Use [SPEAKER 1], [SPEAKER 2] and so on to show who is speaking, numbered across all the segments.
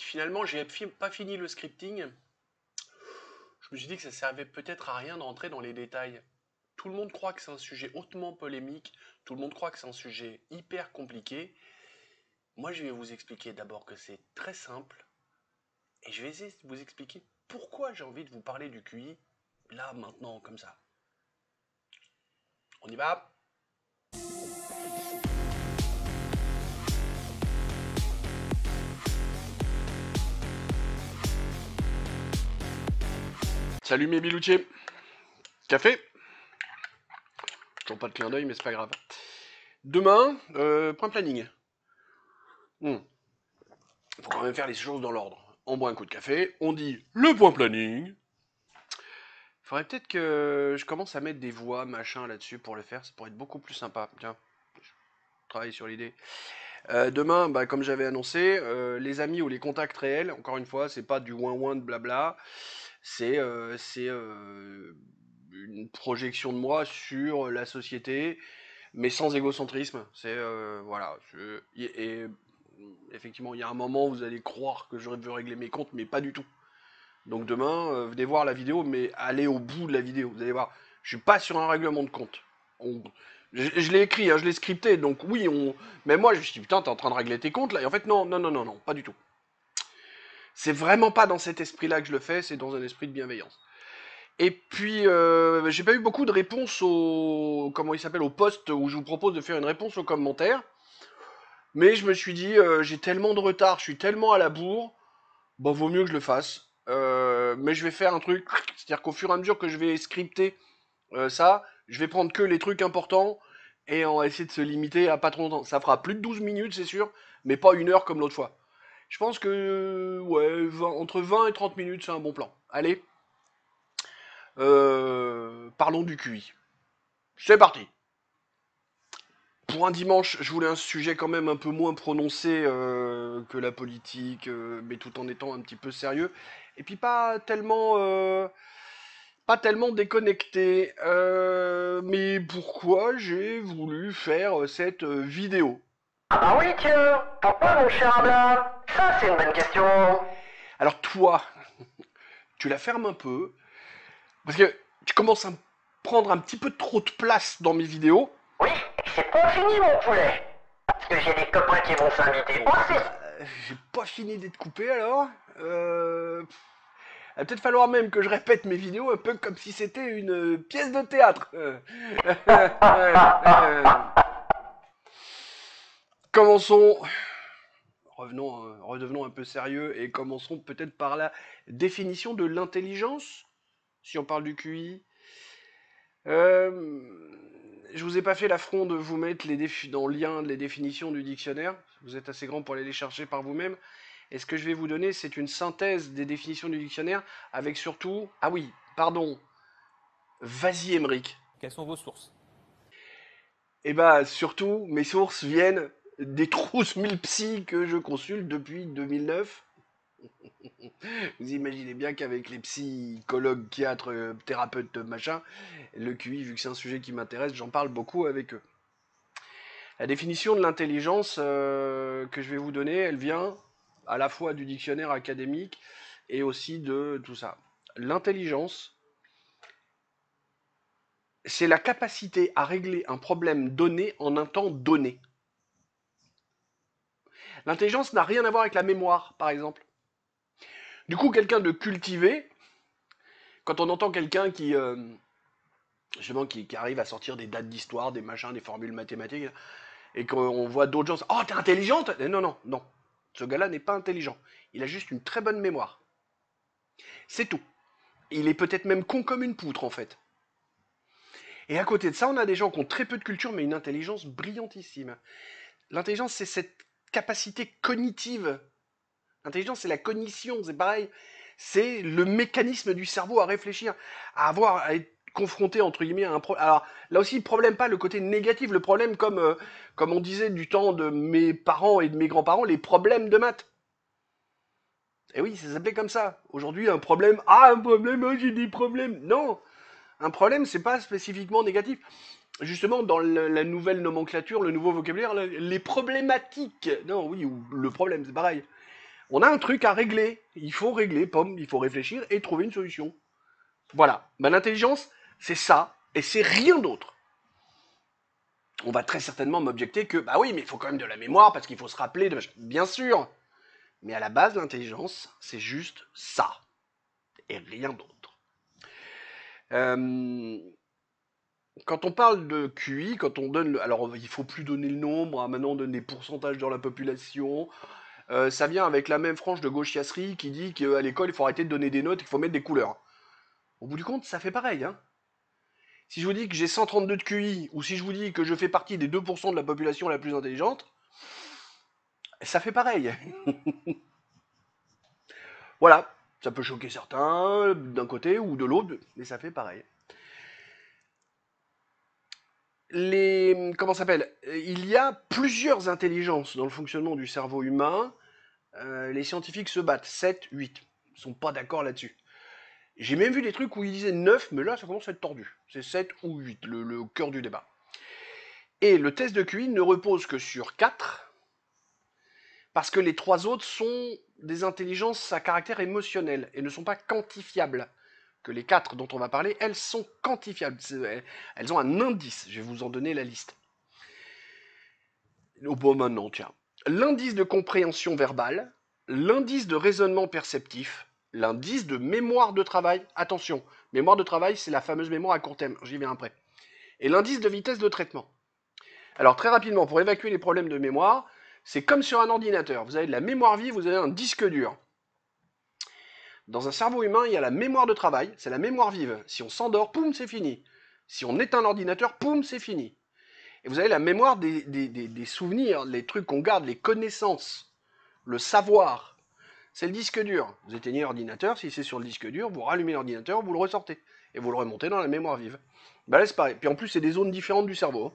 [SPEAKER 1] finalement j'ai pas fini le scripting, je me suis dit que ça servait peut-être à rien de rentrer dans les détails. Tout le monde croit que c'est un sujet hautement polémique, tout le monde croit que c'est un sujet hyper compliqué. Moi, je vais vous expliquer d'abord que c'est très simple, et je vais essayer de vous expliquer pourquoi j'ai envie de vous parler du QI, là, maintenant, comme ça. On y va? Salut mes biloutiers. Café? Toujours pas de clin d'œil, mais c'est pas grave. Demain, point planning. Faut quand même faire les choses dans l'ordre. On boit un coup de café, on dit le point planning. Faudrait peut-être que je commence à mettre des voix, machin là-dessus pour le faire, ça pourrait être beaucoup plus sympa. Tiens, je travaille sur l'idée. Demain, bah, comme j'avais annoncé, les amis ou les contacts réels, encore une fois, c'est pas du ouin-ouin de blabla, c'est une projection de moi sur la société, mais sans égocentrisme. C'est voilà. Et effectivement, il y a un moment où vous allez croire que je veux régler mes comptes, mais pas du tout. Donc demain, venez voir la vidéo, mais allez au bout de la vidéo. Vous allez voir, je suis pas sur un règlement de compte. Je l'ai écrit, hein, je l'ai scripté, donc oui, mais moi je me suis dit, putain, t'es en train de régler tes comptes là. Et en fait, non, non, non, non, non, pas du tout. C'est vraiment pas dans cet esprit-là que je le fais, c'est dans un esprit de bienveillance. Et puis, j'ai pas eu beaucoup de réponses comment il s'appelle, au post où je vous propose de faire une réponse aux commentaires. Mais je me suis dit, j'ai tellement de retard, je suis tellement à la bourre, bon, vaut mieux que je le fasse. Mais je vais faire un truc, c'est-à-dire qu'au fur et à mesure que je vais scripter ça, je vais prendre que les trucs importants et on va essayer de se limiter à pas trop longtemps. Ça fera plus de 12 minutes, c'est sûr, mais pas 1 heure comme l'autre fois. Je pense que, ouais, entre 20 et 30 minutes, c'est un bon plan. Allez, parlons du QI. C'est parti. Pour un dimanche, je voulais un sujet quand même un peu moins prononcé que la politique, mais tout en étant un petit peu sérieux. Et puis pas tellement déconnecté. Mais pourquoi j'ai voulu faire cette vidéo?
[SPEAKER 2] Ah bah oui, tiens, pourquoi mon cher Abla? Ça, c'est une bonne question.
[SPEAKER 1] Alors toi, tu la fermes un peu, parce que tu commences à prendre un petit peu trop de place dans mes vidéos.
[SPEAKER 2] Oui, c'est pas fini, mon poulet. Parce que j'ai des copains qui vont s'inviter
[SPEAKER 1] Bon,
[SPEAKER 2] aussi.
[SPEAKER 1] bah, j'ai pas fini d'être coupé alors. Il va peut-être falloir même que je répète mes vidéos un peu comme si c'était une pièce de théâtre. Commençons, redevenons un peu sérieux et commençons peut-être par la définition de l'intelligence, si on parle du QI. Je vous ai pas fait l'affront de vous mettre dans le lien les définitions du dictionnaire. Vous êtes assez grand pour aller les chercher par vous-même. Et ce que je vais vous donner, c'est une synthèse des définitions du dictionnaire avec surtout... Ah oui, pardon. Vas-y, Emeric.
[SPEAKER 3] Quelles sont vos sources?
[SPEAKER 1] Eh bah, surtout, mes sources viennent des trousses mille psy que je consulte depuis 2009. Vous imaginez bien qu'avec les psychologues, psychiatres, thérapeutes, machin, le QI, vu que c'est un sujet qui m'intéresse, j'en parle beaucoup avec eux. La définition de l'intelligence que je vais vous donner, elle vient à la fois du dictionnaire académique et aussi de tout ça. L'intelligence, c'est la capacité à régler un problème donné en un temps donné. L'intelligence n'a rien à voir avec la mémoire, par exemple. Du coup, quelqu'un de cultivé, quand on entend quelqu'un justement, qui arrive à sortir des dates d'histoire, des machins, des formules mathématiques, et qu'on voit d'autres gens, oh, t'es intelligente? Non, non, non. Ce gars-là n'est pas intelligent. Il a juste une très bonne mémoire. C'est tout. Il est peut-être même con comme une poutre, en fait. Et à côté de ça, on a des gens qui ont très peu de culture, mais une intelligence brillantissime. L'intelligence, c'est cette capacité cognitive. L'intelligence, c'est la cognition, c'est pareil. C'est le mécanisme du cerveau à réfléchir, à être confronté, entre guillemets, à un problème. Alors, là aussi, le problème, pas le côté négatif, le problème, comme on disait du temps de mes parents et de mes grands-parents, les problèmes de maths. Et oui, ça s'appelait comme ça. Aujourd'hui, un problème, oh, j'ai des problèmes. Non, un problème, c'est pas spécifiquement négatif. Justement, dans la nouvelle nomenclature, le nouveau vocabulaire, les problématiques. Non, oui, ou le problème, c'est pareil. On a un truc à régler. Il faut régler, pomme, il faut réfléchir et trouver une solution. Voilà. Ben, l'intelligence, c'est ça, et c'est rien d'autre. On va très certainement m'objecter que, bah oui, mais il faut quand même de la mémoire parce qu'il faut se rappeler de... Bien sûr. Mais à la base, l'intelligence, c'est juste ça. Et rien d'autre. Quand on parle de QI, quand on donne... Alors, il faut plus donner le nombre, hein, maintenant on donne des pourcentages dans la population. Ça vient avec la même frange de gauchiasserie qui dit qu'à l'école, il faut arrêter de donner des notes et qu'il faut mettre des couleurs. Au bout du compte, ça fait pareil. Hein. Si je vous dis que j'ai 132 de QI, ou si je vous dis que je fais partie des 2% de la population la plus intelligente, ça fait pareil. Voilà, ça peut choquer certains d'un côté ou de l'autre, mais ça fait pareil. Comment ça s'appelle? Il y a plusieurs intelligences dans le fonctionnement du cerveau humain. Les scientifiques se battent. 7, 8. Ils sont pas d'accord là-dessus. J'ai même vu des trucs où ils disaient 9, mais là ça commence à être tordu. C'est 7 ou 8, le cœur du débat. Et le test de QI ne repose que sur 4, parce que les 3 autres sont des intelligences à caractère émotionnel et ne sont pas quantifiables. Que les 4 dont on va parler, elles sont quantifiables. Elles ont un indice. Je vais vous en donner la liste. Oh bon, maintenant, tiens. L'indice de compréhension verbale, l'indice de raisonnement perceptif, l'indice de mémoire de travail. Attention, mémoire de travail, c'est la fameuse mémoire à court terme. J'y viens après. Et l'indice de vitesse de traitement. Alors, très rapidement, pour évacuer les problèmes de mémoire, c'est comme sur un ordinateur. Vous avez de la mémoire vive, vous avez un disque dur. Dans un cerveau humain, il y a la mémoire de travail, c'est la mémoire vive. Si on s'endort, poum, c'est fini. Si on éteint l'ordinateur, poum, c'est fini. Et vous avez la mémoire des souvenirs, les trucs qu'on garde, les connaissances, le savoir. C'est le disque dur. Vous éteignez l'ordinateur, si c'est sur le disque dur, vous rallumez l'ordinateur, vous le ressortez. Et vous le remontez dans la mémoire vive. Ben là, c'est pareil. Puis en plus, c'est des zones différentes du cerveau.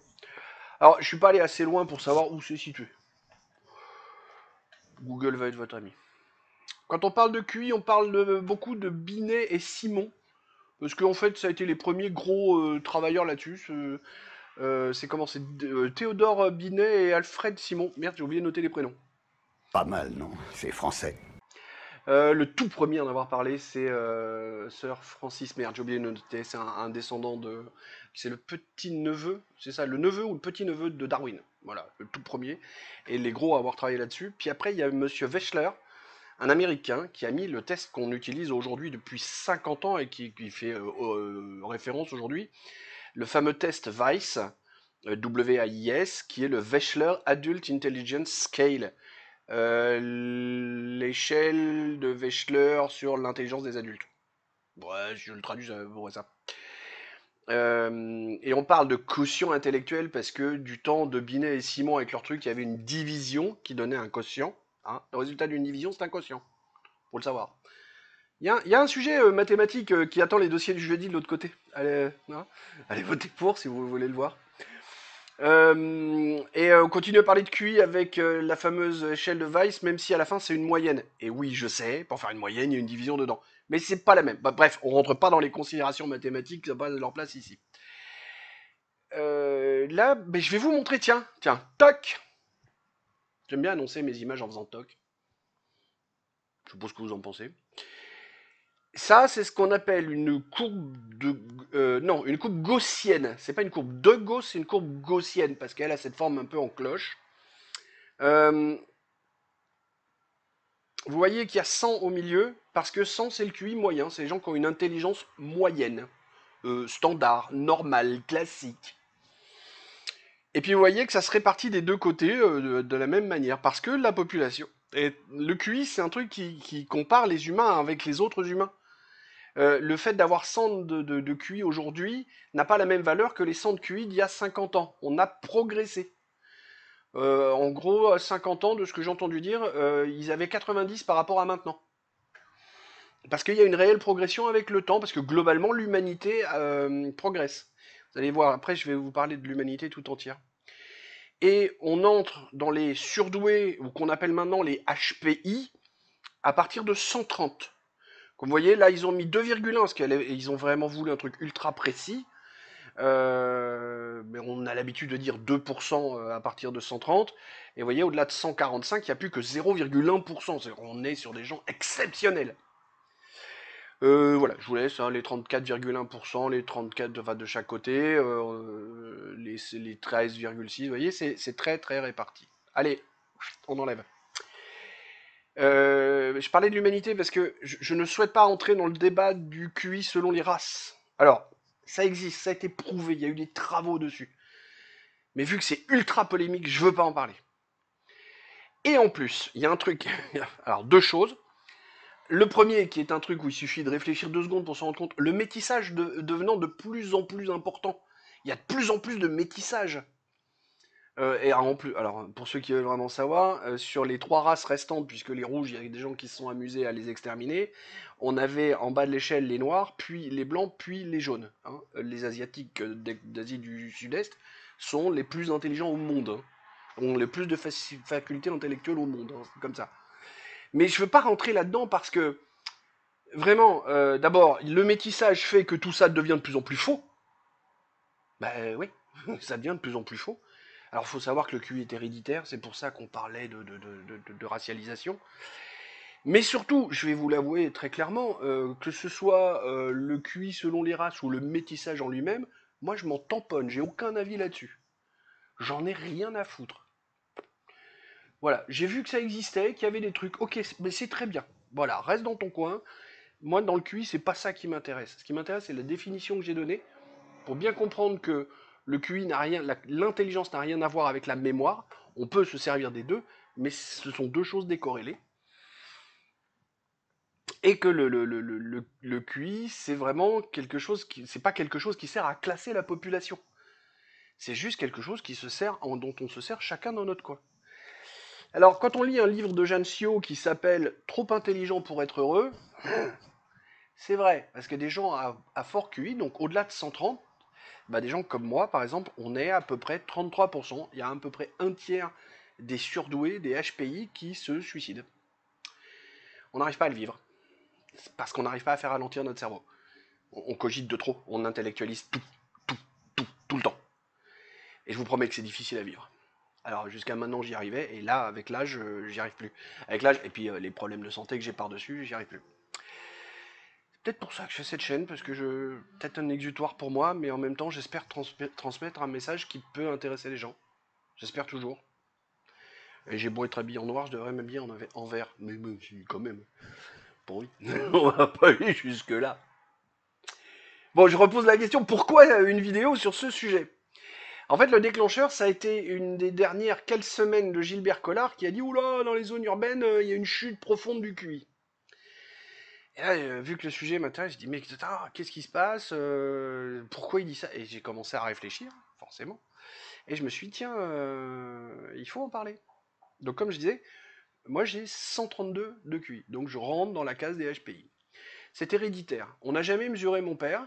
[SPEAKER 1] Alors, je suis pas allé assez loin pour savoir où c'est situé. Google va être votre ami. Quand on parle de QI, on parle beaucoup de Binet et Simon. Parce qu'en fait, ça a été les premiers gros travailleurs là-dessus. C'est comment? C'est Théodore Binet et Alfred Simon. Merde, j'ai oublié de noter les prénoms.
[SPEAKER 3] Pas mal, non? C'est français.
[SPEAKER 1] Le tout premier à en avoir parlé, c'est Sir Francis. Merde, j'ai oublié de noter. C'est un descendant de. C'est le petit-neveu, c'est ça, le neveu ou le petit-neveu de Darwin. Voilà, le tout premier. Et les gros à avoir travaillé là-dessus. Puis après, il y a Monsieur Wechsler, un Américain qui a mis le test qu'on utilise aujourd'hui depuis 50 ans et qui fait référence aujourd'hui, le fameux test WAIS, W-A-I-S, qui est le Wechsler Adult Intelligence Scale, l'échelle de Wechsler sur l'intelligence des adultes. Ouais, je le traduis, ça vaut ça. Et on parle de quotient intellectuel parce que du temps de Binet et Simon avec leur truc, il y avait une division qui donnait un quotient. Hein. Le résultat d'une division, c'est un quotient. Faut le savoir. Il y a un sujet mathématique qui attend les dossiers du jeudi de l'autre côté. Allez voter pour si vous voulez le voir. On continue à parler de QI avec la fameuse échelle de Weiss, même si à la fin c'est une moyenne. Et oui, je sais, pour faire une moyenne, il y a une division dedans. Mais c'est pas la même. Bah, bref, on rentre pas dans les considérations mathématiques, ça n'a pas leur place ici. Là, je vais vous montrer, tiens, toc. J'aime bien annoncer mes images en faisant toc. Je suppose que vous en pensez. Ça, c'est ce qu'on appelle une courbe de... non, une courbe gaussienne. C'est pas une courbe de Gauss, c'est une courbe gaussienne, parce qu'elle a cette forme un peu en cloche. Vous voyez qu'il y a 100 au milieu, parce que 100, c'est le QI moyen. C'est les gens qui ont une intelligence moyenne. Standard, normale, classique. Et puis vous voyez que ça se répartit des deux côtés de la même manière, parce que la population... Et le QI, c'est un truc qui compare les humains avec les autres humains. Le fait d'avoir 100 de QI aujourd'hui n'a pas la même valeur que les 100 de QI d'il y a 50 ans. On a progressé. En gros, à 50 ans, de ce que j'ai entendu dire, ils avaient 90 par rapport à maintenant. Parce qu'il y a une réelle progression avec le temps, parce que globalement, l'humanité progresse. Vous allez voir, après, je vais vous parler de l'humanité tout entière. Et on entre dans les surdoués, ou qu'on appelle maintenant les HPI, à partir de 130. Comme vous voyez, là, ils ont mis 2,1, parce qu'ils ont vraiment voulu un truc ultra précis. Mais on a l'habitude de dire 2% à partir de 130. Et vous voyez, au-delà de 145, il n'y a plus que 0,1%. On est sur des gens exceptionnels. Voilà, je vous laisse hein, les 34,1%, les 34 de chaque côté, les 13,6, vous voyez, c'est très très réparti. Allez, on enlève. Je parlais de l'humanité parce que je ne souhaite pas entrer dans le débat du QI selon les races. Alors, ça existe, ça a été prouvé, il y a eu des travaux dessus. Mais vu que c'est ultra polémique, je veux pas en parler. Et en plus, il y a un truc, alors deux choses. Le premier, qui est un truc où il suffit de réfléchir 2 secondes pour se rendre compte, le métissage devenant de plus en plus important. Il y a de plus en plus de métissage. Et en plus, alors pour ceux qui veulent vraiment savoir, sur les 3 races restantes, puisque les rouges, il y a des gens qui se sont amusés à les exterminer, on avait en bas de l'échelle les noirs, puis les blancs, puis les jaunes. Hein. Les asiatiques d'Asie du Sud-Est sont les plus intelligents au monde. Hein. Ont les plus de facultés intellectuelles au monde. Hein. C'est comme ça. Mais je veux pas rentrer là-dedans parce que, vraiment, d'abord, le métissage fait que tout ça devient de plus en plus faux. Ben oui, ça devient de plus en plus faux. Alors, il faut savoir que le QI est héréditaire, c'est pour ça qu'on parlait de racialisation. Mais surtout, je vais vous l'avouer très clairement, que ce soit le QI selon les races ou le métissage en lui-même, moi je m'en tamponne, j'ai aucun avis là-dessus. J'en ai rien à foutre. Voilà, j'ai vu que ça existait, qu'il y avait des trucs, ok, mais c'est très bien. Voilà, reste dans ton coin. Moi, dans le QI, c'est pas ça qui m'intéresse. Ce qui m'intéresse, c'est la définition que j'ai donnée, pour bien comprendre que le QI n'a rien, l'intelligence n'a rien à voir avec la mémoire. On peut se servir des deux, mais ce sont deux choses décorrélées. Et que le QI, c'est vraiment quelque chose qui, c'est pas quelque chose qui sert à classer la population. C'est juste quelque chose qui se sert, dont on se sert chacun dans notre coin. Alors, quand on lit un livre de Jeanne Sio qui s'appelle Trop intelligent pour être heureux, c'est vrai, parce que des gens à fort QI, donc au-delà de 130, bah des gens comme moi, par exemple, on est à peu près 33%. Il y a à peu près un tiers des surdoués, des HPI, qui se suicident. On n'arrive pas à le vivre. C'est parce qu'on n'arrive pas à faire ralentir notre cerveau. On cogite de trop, on intellectualise tout le temps. Et je vous promets que c'est difficile à vivre. Alors jusqu'à maintenant j'y arrivais, et là avec l'âge j'y arrive plus. Avec l'âge, et puis les problèmes de santé que j'ai par-dessus, j'y arrive plus. C'est peut-être pour ça que je fais cette chaîne, parce que peut-être un exutoire pour moi, mais en même temps j'espère transmettre un message qui peut intéresser les gens. J'espère toujours. Et j'ai beau être habillé en noir, je devrais m'habiller en vert. Mais quand même. Bon oui, on va pas aller jusque là. Bon, je repose la question, pourquoi une vidéo sur ce sujet? En fait, le déclencheur, ça a été une des dernières quelques semaines de Gilbert Collard qui a dit « Oula, dans les zones urbaines, il y a une chute profonde du QI ». Et là, vu que le sujet m'intéresse, je dis « Mais qu'est-ce qui se passe pourquoi il dit ça ?» Et j'ai commencé à réfléchir, forcément. Et je me suis dit « Tiens, il faut en parler ». Donc comme je disais, moi j'ai 132 de QI, donc je rentre dans la case des HPI. C'est héréditaire. On n'a jamais mesuré mon père,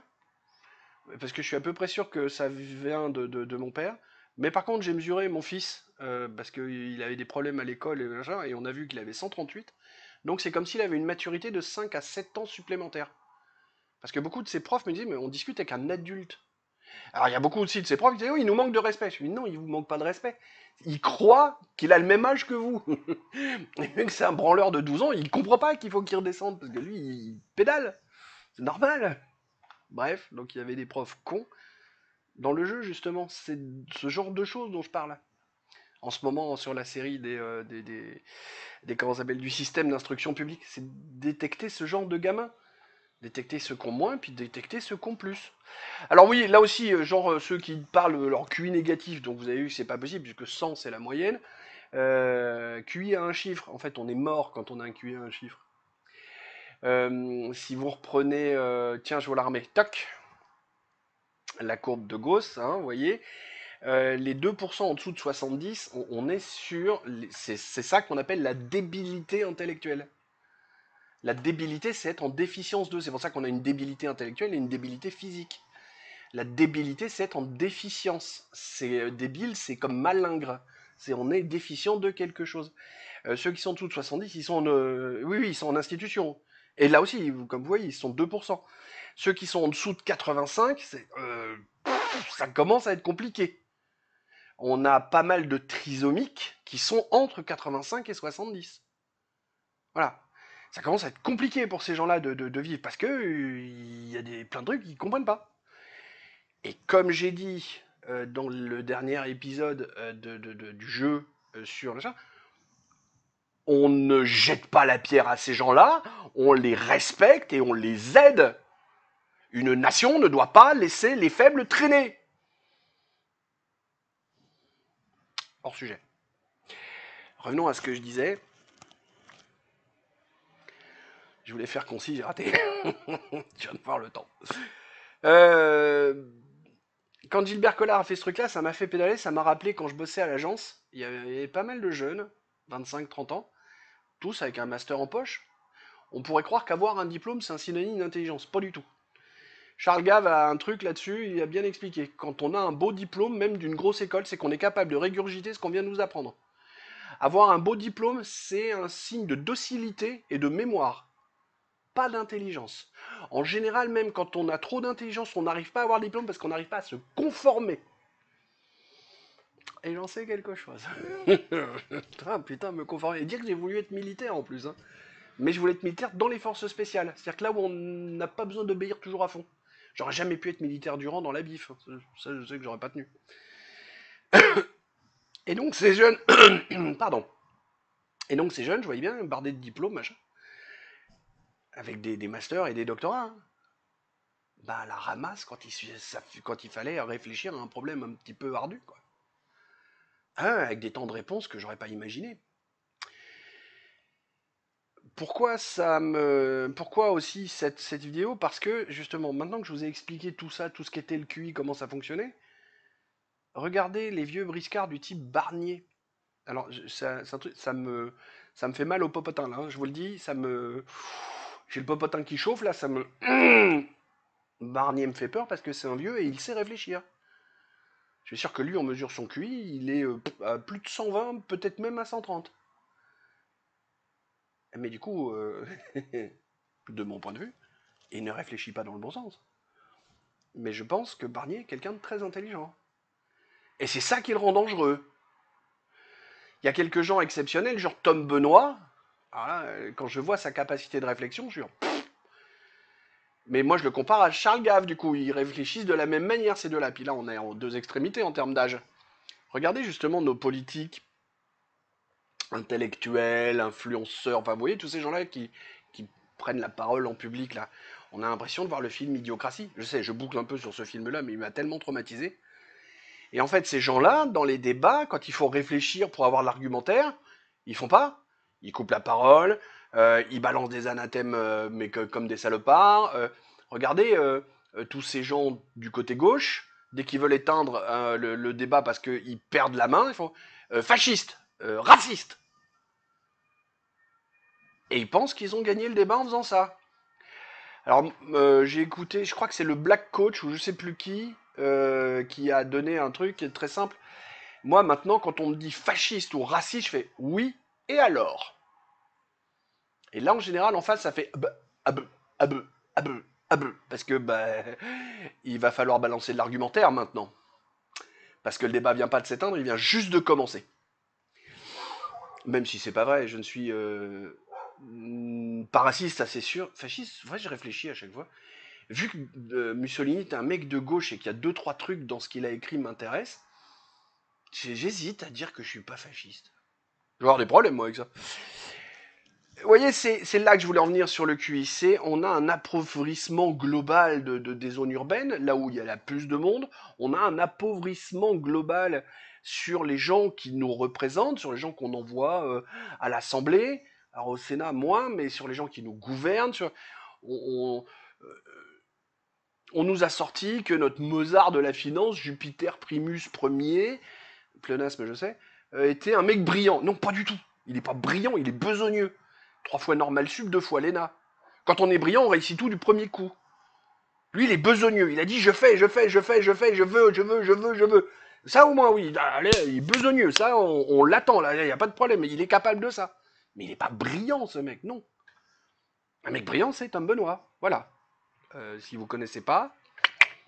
[SPEAKER 1] parce que je suis à peu près sûr que ça vient de mon père. Mais par contre, j'ai mesuré mon fils, parce qu'il avait des problèmes à l'école et on a vu qu'il avait 138. Donc c'est comme s'il avait une maturité de 5 à 7 ans supplémentaires. Parce que beaucoup de ses profs me disent, mais on discute avec un adulte. Alors il y a beaucoup aussi de ses profs qui disent, oui, il nous manque de respect. Je lui dis, non, il vous manque pas de respect. Il croit qu'il a le même âge que vous. Et vu que c'est un branleur de 12 ans, il comprend pas qu'il faut qu'il redescende, parce que lui, il pédale. C'est normal. Bref, donc il y avait des profs cons. Dans le jeu, justement, c'est ce genre de choses dont je parle. En ce moment, sur la série comment ça s'appelle, du système d'instruction publique, c'est détecter ce genre de gamins. Détecter ceux qui ont moins, puis détecter ceux qui ont plus. Alors oui, là aussi, ceux qui parlent leur QI négatif, donc vous avez vu que c'est pas possible, puisque 100 c'est la moyenne. QI à un chiffre, en fait on est mort quand on a un QI à un chiffre. Si vous reprenez, tiens je vois l'armée, toc, la courbe de Gauss, hein, vous voyez, les 2% en dessous de 70, on est sur, c'est ça qu'on appelle la débilité intellectuelle. La débilité, c'est être en déficience de, c'est pour ça qu'on a une débilité intellectuelle et une débilité physique. La débilité, c'est être en déficience. C'est débile, c'est comme malingre. On est déficient de quelque chose. Ceux qui sont en dessous de 70, ils sont oui, ils sont en institution. Et là aussi, comme vous voyez, ils sont 2%. Ceux qui sont en dessous de 85, ça commence à être compliqué. On a pas mal de trisomiques qui sont entre 85 et 70. Voilà. Ça commence à être compliqué pour ces gens-là de vivre parce que il y a plein de trucs qu'ils comprennent pas. Et comme j'ai dit dans le dernier épisode du jeu sur le chat, on ne jette pas la pierre à ces gens-là, on les respecte et on les aide. Une nation ne doit pas laisser les faibles traîner. Hors sujet. Revenons à ce que je disais. Je voulais faire concis, j'ai raté. Je viens de voir le temps. Quand Gilbert Collard a fait ce truc-là, ça m'a fait pédaler, ça m'a rappelé quand je bossais à l'agence, il y avait pas mal de jeunes, 25-30 ans, tous avec un master en poche. On pourrait croire qu'avoir un diplôme, c'est un synonyme d'intelligence. Pas du tout. Charles Gave a un truc là-dessus, il a bien expliqué. Quand on a un beau diplôme, même d'une grosse école, c'est qu'on est capable de régurgiter ce qu'on vient de nous apprendre. Avoir un beau diplôme, c'est un signe de docilité et de mémoire. Pas d'intelligence. En général, même quand on a trop d'intelligence, on n'arrive pas à avoir le diplôme parce qu'on n'arrive pas à se conformer. Et j'en sais quelque chose. Putain, me conformer. Et dire que j'ai voulu être militaire en plus. Hein. Mais je voulais être militaire dans les forces spéciales. C'est-à-dire que là où on n'a pas besoin d'obéir toujours à fond. J'aurais jamais pu être militaire du rang dans la BIF. Ça, je sais que j'aurais pas tenu. Et donc ces jeunes... Pardon. Et donc ces jeunes, je voyais bien, bardés de diplômes, machin. Avec des masters et des doctorats. Hein. Bah, la ramasse quand il fallait réfléchir à un problème un petit peu ardu, quoi. Hein, avec des temps de réponse que j'aurais pas imaginé. Pourquoi aussi cette vidéo? Parce que, justement, maintenant que je vous ai expliqué tout ça, tout ce qu'était le QI, comment ça fonctionnait, regardez les vieux briscards du type Barnier. Alors, ça me fait mal au popotin, là, hein, je vous le dis, j'ai le popotin qui chauffe, là, ça me... Barnier me fait peur parce que c'est un vieux et il sait réfléchir. Je suis sûr que lui, on mesure son QI, il est à plus de 120, peut-être même à 130. Mais du coup, de mon point de vue, il ne réfléchit pas dans le bon sens. Mais je pense que Barnier est quelqu'un de très intelligent. Et c'est ça qui le rend dangereux. Il y a quelques gens exceptionnels, genre Tom Benoît. Alors là, quand je vois sa capacité de réflexion, je suis... Mais moi, je le compare à Charles Gave, du coup. Ils réfléchissent de la même manière, ces deux-là. Puis là, on est en deux extrémités en termes d'âge. Regardez justement nos politiques intellectuels, influenceurs, enfin vous voyez tous ces gens-là qui prennent la parole en public là. On a l'impression de voir le film Idiocratie. Je sais, je boucle un peu sur ce film-là, mais il m'a tellement traumatisé. Et en fait, ces gens-là, dans les débats, quand il faut réfléchir pour avoir l'argumentaire, ils font pas. Ils coupent la parole, ils balancent des anathèmes, mais comme des salopards. Regardez tous ces gens du côté gauche, dès qu'ils veulent éteindre le débat parce qu'ils perdent la main, ils font fasciste, raciste. Et ils pensent qu'ils ont gagné le débat en faisant ça. Alors, j'ai écouté, je crois que c'est le Black Coach, ou je sais plus qui a donné un truc qui est très simple. Moi, maintenant, quand on me dit fasciste ou raciste, je fais oui, et alors? Et là, en général, en face, ça fait parce que il va falloir balancer de l'argumentaire maintenant. Parce que le débat vient pas de s'éteindre, il vient juste de commencer. Même si c'est pas vrai, je ne suis pas raciste, ça c'est sûr. Fasciste, vrai, je réfléchis à chaque fois. Vu que Mussolini est un mec de gauche et qu'il y a 2-3 trucs dans ce qu'il a écrit m'intéressent, j'hésite à dire que je suis pas fasciste. Je vais avoir des problèmes moi avec ça. Vous voyez, c'est là que je voulais en venir sur le QI. On a un appauvrissement global des zones urbaines, là où il y a la plus de monde. On a un appauvrissement global sur les gens qui nous représentent, sur les gens qu'on envoie à l'Assemblée. Alors au Sénat, moins, mais sur les gens qui nous gouvernent. On nous a sorti que notre Mozart de la finance, Jupiter Primus Ier, pléonasme je sais, était un mec brillant. Non, pas du tout. Il n'est pas brillant, il est besogneux. 3 fois normal sup, 2 fois l'ENA. Quand on est brillant, on réussit tout du premier coup. Lui, il est besogneux. Il a dit je fais, je veux. Ça au moins, oui. Allez, il est besogneux. Ça, on l'attend. Là, il n'y a pas de problème. Il est capable de ça. Mais il n'est pas brillant, ce mec. Non. Un mec brillant, c'est Tom Benoît. Voilà. Si vous connaissez pas,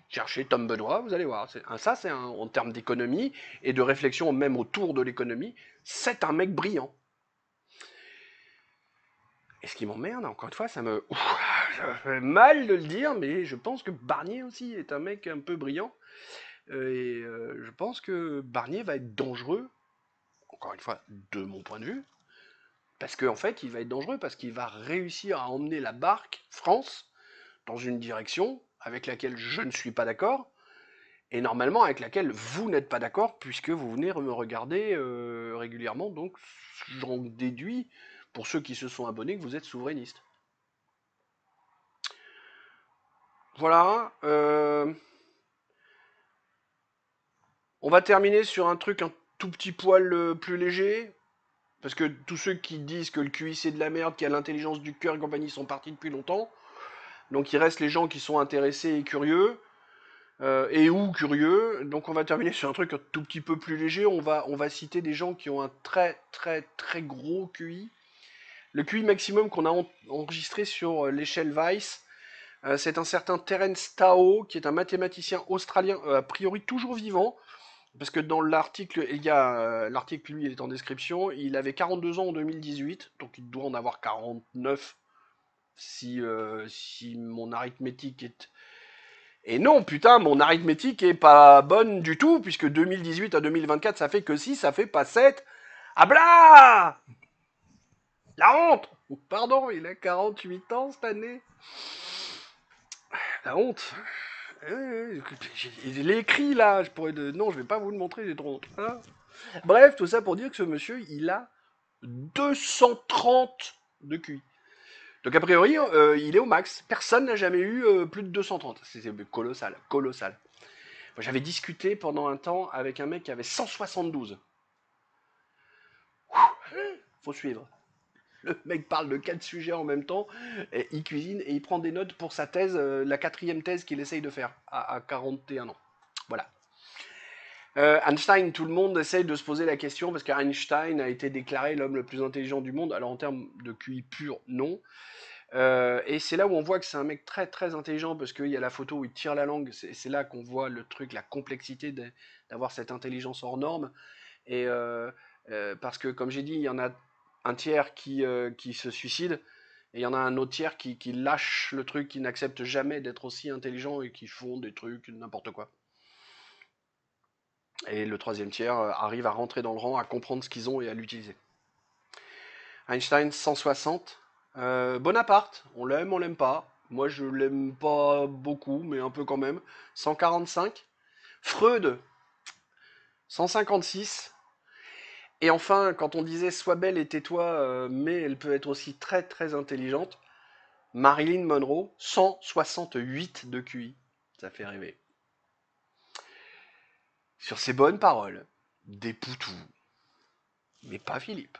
[SPEAKER 1] Cherchez Tom Benoît, vous allez voir. Ça, c'est en termes d'économie et de réflexion même autour de l'économie, c'est un mec brillant. Et ce qui m'emmerde, encore une fois, ça fait mal de le dire, mais je pense que Barnier aussi est un mec un peu brillant. Je pense que Barnier va être dangereux, encore une fois, de mon point de vue, parce qu'en fait, il va être dangereux parce qu'il va réussir à emmener la barque France dans une direction avec laquelle je ne suis pas d'accord, et normalement avec laquelle vous n'êtes pas d'accord, puisque vous venez me regarder régulièrement, donc j'en déduis, pour ceux qui se sont abonnés, que vous êtes souverainiste. Voilà. On va terminer sur un truc un tout petit poil plus léger, parce que tous ceux qui disent que le QI c'est de la merde, qu'il y a l'intelligence du cœur et compagnie sont partis depuis longtemps. Donc il reste les gens qui sont intéressés et curieux. Et ou curieux. Donc on va terminer sur un truc un tout petit peu plus léger. On va citer des gens qui ont un très très très gros QI. Le QI maximum qu'on a enregistré sur l'échelle Weiss, c'est un certain Terence Tao, qui est un mathématicien australien, a priori toujours vivant, parce que dans l'article, l'article lui il est en description, il avait 42 ans en 2018, donc il doit en avoir 49 si mon arithmétique est... Et non, putain, mon arithmétique est pas bonne du tout, puisque 2018 à 2024, ça fait que 6, ça fait pas 7. Ah blah! La honte! Pardon, il a 48 ans cette année. La honte. Il est écrit là, non, je vais pas vous le montrer, j'ai trop honte. Hein. Bref, tout ça pour dire que ce monsieur, il a 230 de QI. Donc a priori, il est au max. Personne n'a jamais eu plus de 230. C'est colossal, colossal. Moi, j'avais discuté pendant un temps avec un mec qui avait 172. Faut suivre. Le mec parle de 4 sujets en même temps, et il cuisine et il prend des notes pour sa thèse, la 4e thèse qu'il essaye de faire à 41 ans. Voilà. Einstein, tout le monde essaye de se poser la question parce qu'Einstein a été déclaré l'homme le plus intelligent du monde. Alors en termes de QI pur, non. Et c'est là où on voit que c'est un mec très très intelligent parce qu'il y a la photo où il tire la langue. C'est là qu'on voit le truc, la complexité d'avoir cette intelligence hors norme. Et parce que comme j'ai dit, il y en a un tiers qui se suicide et il y en a un autre tiers qui lâche le truc, qui n'accepte jamais d'être aussi intelligent et qui font des trucs, n'importe quoi. Et le troisième tiers arrive à rentrer dans le rang, à comprendre ce qu'ils ont et à l'utiliser. Einstein 160. Bonaparte, on l'aime pas. Moi je l'aime pas beaucoup, mais un peu quand même. 145. Freud, 156. Et enfin, quand on disait sois belle et tais-toi, mais elle peut être aussi très très intelligente, Marilyn Monroe, 168 de QI. Ça fait rêver. Sur ces bonnes paroles, des poutous. Mais pas Philippe.